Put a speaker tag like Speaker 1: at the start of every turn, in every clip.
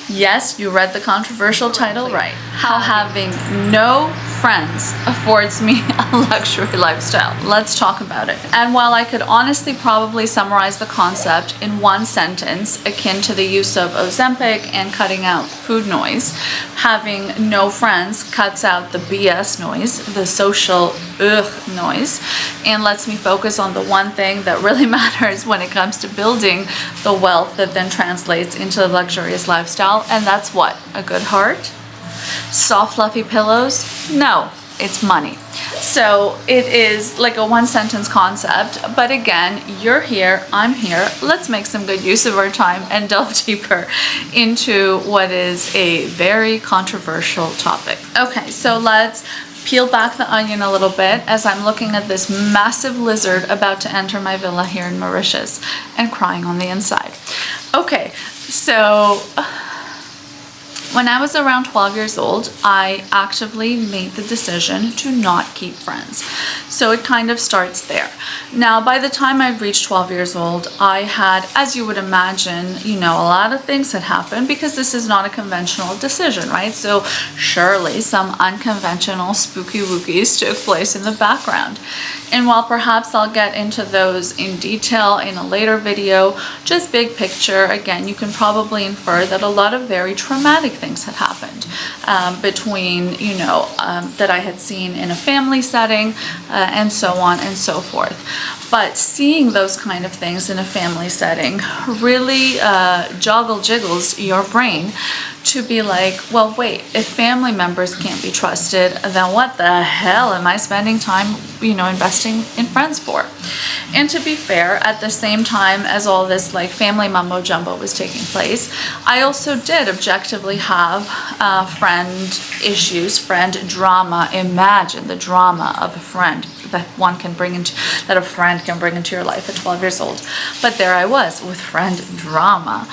Speaker 1: Yes, you read the controversial title right. How having no friends affords me a luxury lifestyle. Let's talk about it. And while I could honestly probably summarize the concept in one sentence, akin to the use of Ozempic and cutting out food noise, having no friends cuts out the BS noise, the social noise, and lets me focus on the one thing that really matters when it comes to building the wealth that then translates into a luxurious lifestyle. And that's what? A good heart? Soft fluffy pillows? No, it's money. So it is like a one sentence concept, but again, you're here, I'm here. Let's make some good use of our time and delve deeper into what is a very controversial topic. Okay, so let's peel back the onion a little bit as I'm looking at this massive lizard about to enter my villa here in Mauritius and crying on the inside. Okay, so when I was around 12 years old, I actively made the decision to not keep friends. So it kind of starts there. Now, by the time I reached 12 years old, I had, as you would imagine, a lot of things had happened because this is not a conventional decision, right? So surely some unconventional spooky wookies took place in the background. And while perhaps I'll get into those in detail in a later video, just big picture, again, you can probably infer that a lot of very traumatic things had happened between, that I had seen in a family setting and so on and so forth. But seeing those kind of things in a family setting really jiggles your brain to be like, well, wait, if family members can't be trusted, then what the hell am I spending time, investing in friends for? And to be fair, at the same time as all this like family mumbo jumbo was taking place, I also did objectively have friend issues, friend drama. Imagine the drama of a friend that a friend can bring into your life at 12 years old. But there I was with friend drama.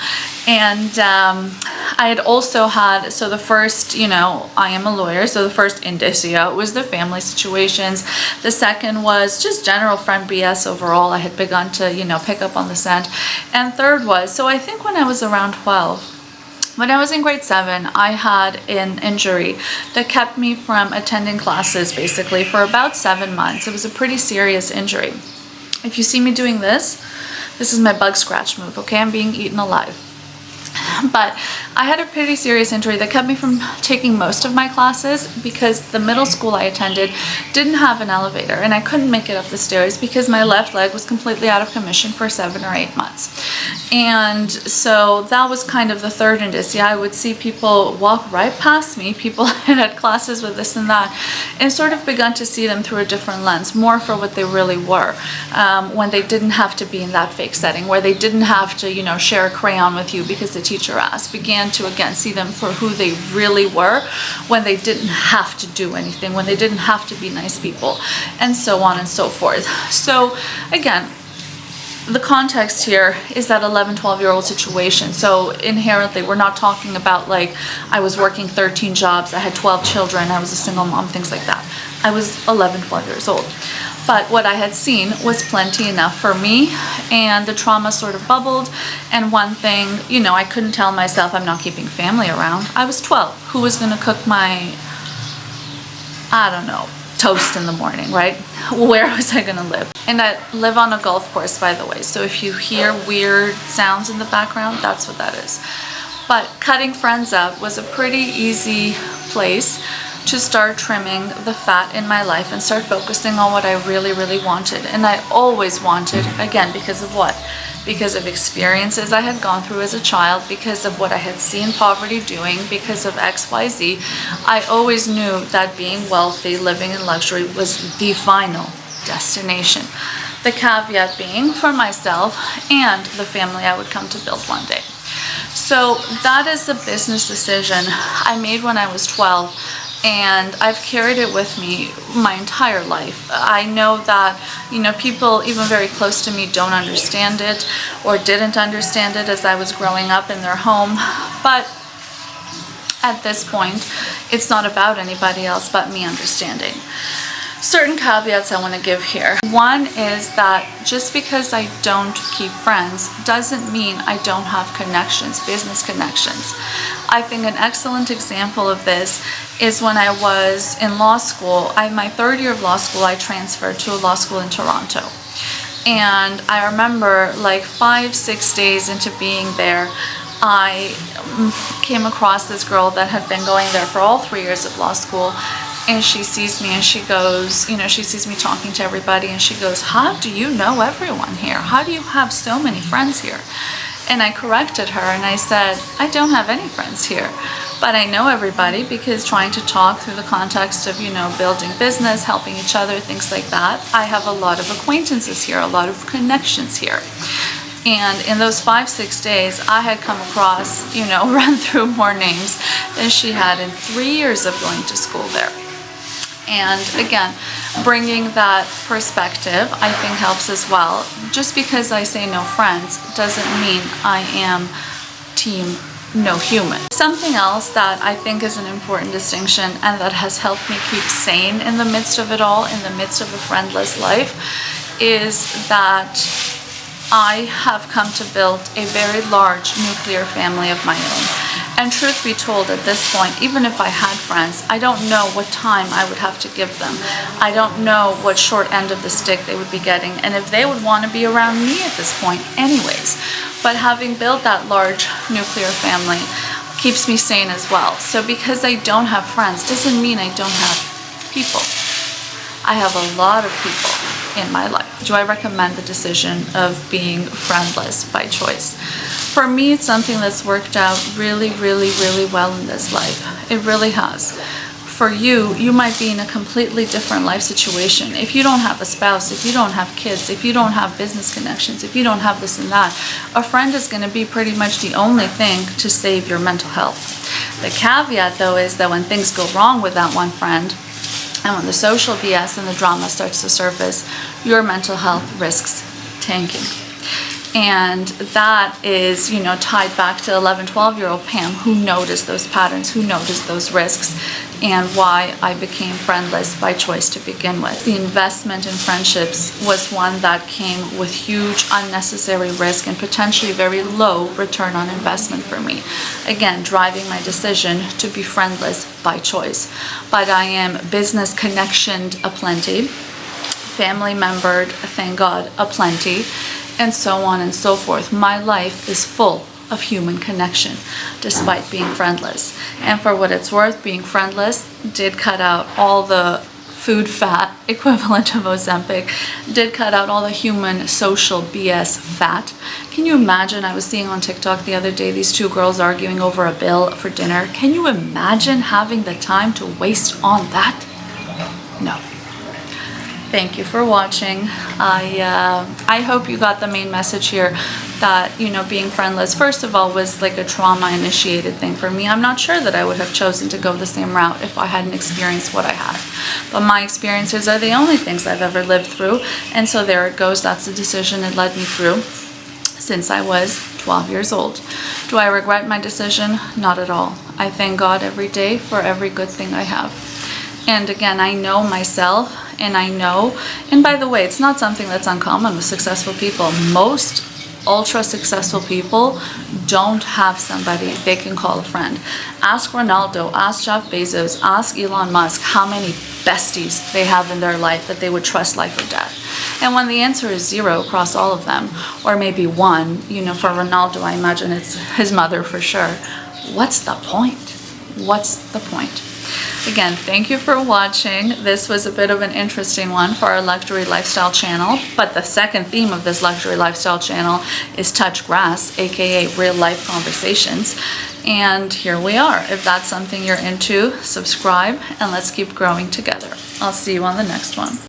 Speaker 1: And I had also had, so the first, I am a lawyer, so the first indicia was the family situations. The second was just general friend BS overall. I had begun to, pick up on the scent. And third was, so I think when I was around 12, when I was in grade 7, I had an injury that kept me from attending classes basically for about 7 months. It was a pretty serious injury. If you see me doing this is my bug scratch move, okay? I'm being eaten alive. But I had a pretty serious injury that kept me from taking most of my classes because the middle school I attended didn't have an elevator and I couldn't make it up the stairs because my left leg was completely out of commission for 7 or 8 months. And so that was kind of the third indicia. I would see people walk right past me, people had classes with this and that, and sort of begun to see them through a different lens, more for what they really were, when they didn't have to be in that fake setting, where they didn't have to, share a crayon with you because the teacher asked. Began to again see them for who they really were when they didn't have to do anything, when they didn't have to be nice people, and so on and so forth. So again, the context here is that 11, 12-year-old situation. So inherently, we're not talking about like I was working 13 jobs, I had 12 children, I was a single mom, things like that. I was 11, 12 years old. But what I had seen was plenty enough for me, and the trauma sort of bubbled. And one thing, I couldn't tell myself I'm not keeping family around. I was 12. Who was going to cook my, toast in the morning, right? Where was I going to live? And I live on a golf course, by the way. So if you hear weird sounds in the background, that's what that is. But cutting friends out was a pretty easy place to start trimming the fat in my life and start focusing on what I really, really wanted. And I always wanted, again, because of what? Because of experiences I had gone through as a child, because of what I had seen poverty doing, because of XYZ, I always knew that being wealthy, living in luxury was the final destination. The caveat being for myself and the family I would come to build one day. So that is the business decision I made when I was 12. And I've carried it with me my entire life. I know that, people even very close to me don't understand it or didn't understand it as I was growing up in their home. But at this point, it's not about anybody else but me understanding. certain caveats I want to give here. One is that just because I don't keep friends doesn't mean I don't have connections, business connections. I think an excellent example of this is when I was in law school. My third year of law school, I transferred to a law school in Toronto. And I remember like 5-6 days into being there, I came across this girl that had been going there for all 3 years of law school. And she sees me and she goes, she sees me talking to everybody and she goes, "How do you know everyone here? How do you have so many friends here?" And I corrected her and I said, "I don't have any friends here, but I know everybody because trying to talk through the context of, building business, helping each other, things like that, I have a lot of acquaintances here, a lot of connections here." And in those 5-6 days, I had come across, run through more names than she had in 3 years of going to school there. And again, bringing that perspective, I think, helps as well. Just because I say no friends doesn't mean I am team no human. Something else that I think is an important distinction and that has helped me keep sane in the midst of it all, in the midst of a friendless life, is that I have come to build a very large nuclear family of my own. And truth be told, at this point, even if I had friends, I don't know what time I would have to give them. I don't know what short end of the stick they would be getting, and if they would want to be around me at this point anyways. But having built that large nuclear family keeps me sane as well. So because I don't have friends doesn't mean I don't have people. I have a lot of people in my life. Do I recommend the decision of being friendless by choice? For me, it's something that's worked out really, really, really well in this life. It really has. For you, you might be in a completely different life situation. If you don't have a spouse, if you don't have kids, if you don't have business connections, if you don't have this and that, a friend is going to be pretty much the only thing to save your mental health. The caveat, though, is that when things go wrong with that one friend, and when the social BS and the drama starts to surface, your mental health risks tanking. And that is, tied back to 11, 12-year-old Pam, who noticed those patterns, who noticed those risks, and why I became friendless by choice to begin with. The investment in friendships was one that came with huge unnecessary risk and potentially very low return on investment for me. Again, driving my decision to be friendless by choice. But I am business connectioned aplenty, family membered, thank God, aplenty, and so on and so forth. My life is full of human connection despite being friendless. And for what it's worth, being friendless did cut out all the food fat equivalent of Ozempic, did cut out all the human social BS fat. Can you imagine? I was seeing on TikTok the other day these two girls arguing over a bill for dinner. Can you imagine having the time to waste on that? No. Thank you for watching. I hope you got the main message here that, being friendless, first of all, was like a trauma-initiated thing for me. I'm not sure that I would have chosen to go the same route if I hadn't experienced what I had. But my experiences are the only things I've ever lived through. And so there it goes. That's the decision it led me through since I was 12 years old. Do I regret my decision? Not at all. I thank God every day for every good thing I have. And again, I know myself, and I know, and by the way, it's not something that's uncommon with successful people. Most ultra successful people don't have somebody they can call a friend. Ask Ronaldo, ask Jeff Bezos, ask Elon Musk how many besties they have in their life that they would trust life or death. And when the answer is 0 across all of them, or maybe 1, for Ronaldo, I imagine it's his mother for sure. What's the point? What's the point? Again, thank you for watching. This was a bit of an interesting one for our luxury lifestyle channel, but the second theme of this luxury lifestyle channel is touch grass, aka real life conversations. And here we are. If that's something you're into, subscribe and let's keep growing together. I'll see you on the next one.